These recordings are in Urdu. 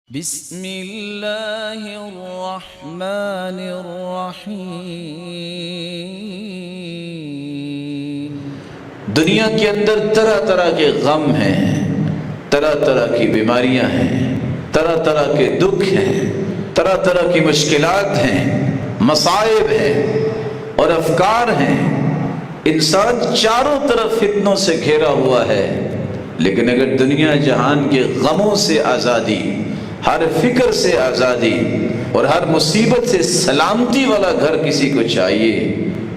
بسم اللہ الرحمن الرحیم۔ دنیا کے اندر طرح طرح کے غم ہیں، طرح طرح کی بیماریاں ہیں، طرح طرح کے دکھ ہیں، طرح طرح کی مشکلات ہیں، مصائب ہیں اور افکار ہیں۔ انسان چاروں طرف فتنوں سے گھیرا ہوا ہے، لیکن اگر دنیا جہان کے غموں سے آزادی، ہر فکر سے آزادی اور ہر مصیبت سے سلامتی والا گھر کسی کو چاہیے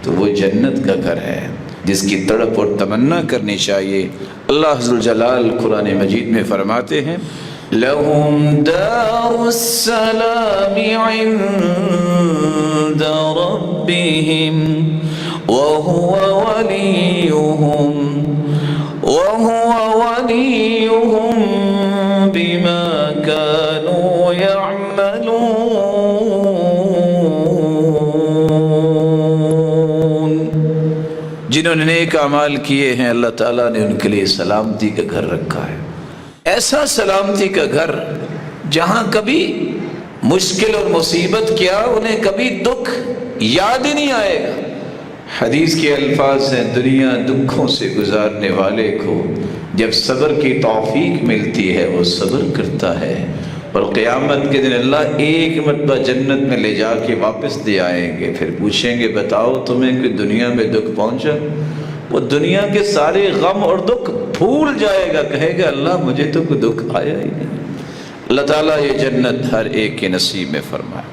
تو وہ جنت کا گھر ہے جس کی تڑپ اور تمنا کرنی چاہیے۔ اللہ ذوالجلال قرآن مجید میں فرماتے ہیں لَهُمْ دَارُ السَّلَامِ عِنْدَ رَبِّهِمْ وَهُوَ وَلِيُّهُمْ بِمَا كَانُوا يَعْمَلُونَ۔ جنہوں نے نیک اعمال کیے ہیں اللہ تعالیٰ نے ان کے لیے سلامتی کا گھر رکھا ہے، ایسا سلامتی کا گھر جہاں کبھی مشکل اور مصیبت کیا انہیں کبھی دکھ یاد ہی نہیں آئے گا۔ حدیث کے الفاظ ہیں دنیا دکھوں سے گزارنے والے کو جب صبر کی توفیق ملتی ہے وہ صبر کرتا ہے، اور قیامت کے دن اللہ ایک مرتبہ جنت میں لے جا کے واپس دے آئیں گے، پھر پوچھیں گے بتاؤ تمہیں کوئی دنیا میں دکھ پہنچا؟ وہ دنیا کے سارے غم اور دکھ بھول جائے گا، کہے گا اللہ مجھے تو کوئی دکھ آیا ہی نہیں۔ اللہ تعالیٰ یہ جنت ہر ایک کے نصیب میں فرمائے۔